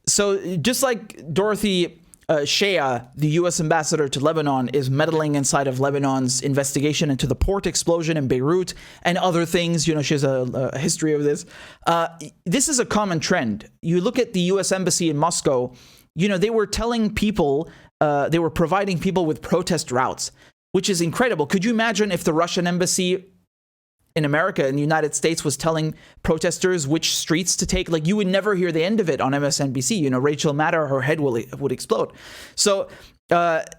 So just like Dorothy Shea, the U.S. ambassador to Lebanon, is meddling inside of Lebanon's investigation into the port explosion in Beirut and other things. You know, she has a history of this. This is a common trend. You look at the U.S. embassy in Moscow, you know, they were telling people, they were providing people with protest routes, which is incredible. Could you imagine if the Russian embassy in America, in the United States, was telling protesters which streets to take? Like, you would never hear the end of it on MSNBC. You know, Rachel Maddow, her head would explode. So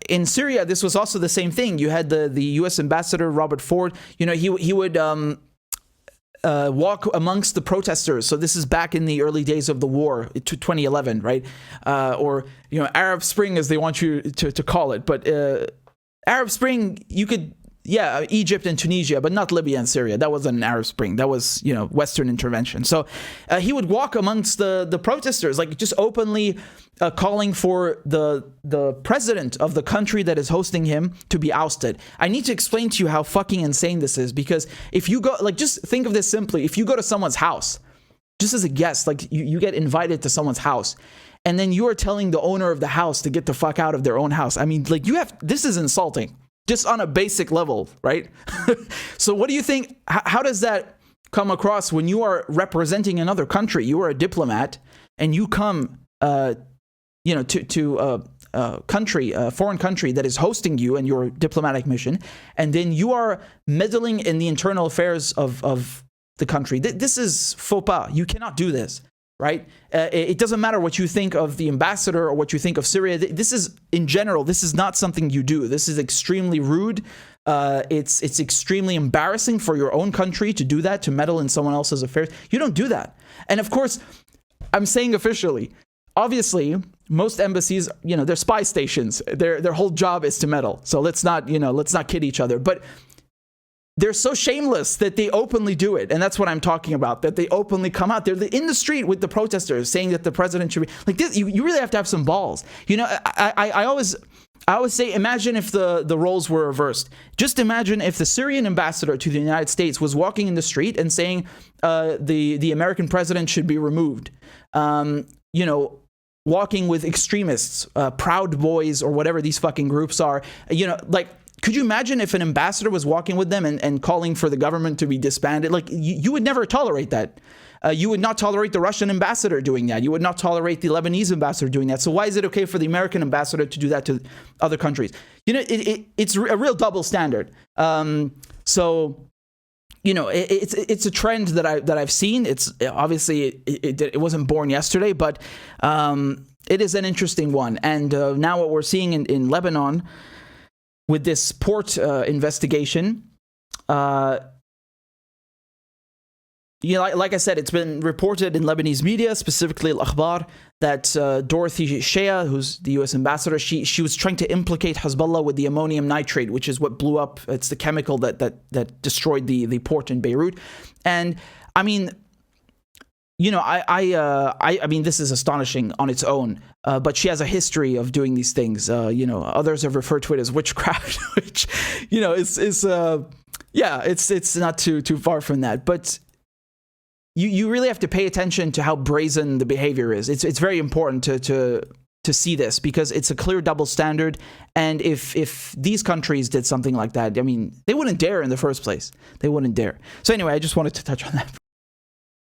in Syria, this was also the same thing. You had the U.S. ambassador, Robert Ford. You know, he would walk amongst the protesters. So this is back in the early days of the war, 2011, right? Or, you know, Arab Spring, as they want you to call it. But Arab Spring, you could... Yeah, Egypt and Tunisia, but not Libya and Syria. That wasn't an Arab Spring. That was, you know, Western intervention. So he would walk amongst the protesters, like just openly calling for the president of the country that is hosting him to be ousted. I need to explain to you how fucking insane this is, because if you go, like, just think of this simply. If you go to someone's house, just as a guest, like you get invited to someone's house, and then you are telling the owner of the house to get the fuck out of their own house. I mean, like, this is insulting. Just on a basic level, right? So what do you think, how does that come across when you are representing another country? You are a diplomat, and you come, you know, to a country, a foreign country that is hosting you and your diplomatic mission, and then you are meddling in the internal affairs of the country. This is faux pas. You cannot do this. Right? It doesn't matter what you think of the ambassador or what you think of Syria. This is, in general, this is not something you do. This is extremely rude. It's extremely embarrassing for your own country to do that, to meddle in someone else's affairs. You don't do that. And of course, I'm saying officially, obviously, most embassies, you know, they're spy stations. Their whole job is to meddle. So let's not kid each other. But they're so shameless that they openly do it. And that's what I'm talking about, that they openly come out. They're in the street with the protesters saying that the president should be like this. You really have to have some balls. You know, I always say, imagine if the roles were reversed. Just imagine if the Syrian ambassador to the United States was walking in the street and saying the American president should be removed. You know, walking with extremists, Proud Boys, or whatever these fucking groups are. You know, like, could you imagine if an ambassador was walking with them and calling for the government to be disbanded? Like, you would never tolerate that. You would not tolerate the Russian ambassador doing that. You would not tolerate the Lebanese ambassador doing that. So why is it okay for the American ambassador to do that to other countries? You know, it's a real double standard. So, you know, it's a trend that I've seen. It's obviously it wasn't born yesterday, but it is an interesting one. And now what we're seeing in Lebanon with this port investigation, you know, like I said, it's been reported in Lebanese media, specifically Al-Akhbar, that Dorothy Shea, who's the U.S. ambassador, she was trying to implicate Hezbollah with the ammonium nitrate, which is what blew up. It's the chemical that destroyed the port in Beirut. And I mean, you know, I mean, this is astonishing on its own, but she has a history of doing these things. You know, others have referred to it as witchcraft, which, you know, it's not too far from that. But you really have to pay attention to how brazen the behavior is. It's very important to see this, because it's a clear double standard. And if these countries did something like that, I mean, they wouldn't dare in the first place. They wouldn't dare. So anyway, I just wanted to touch on that.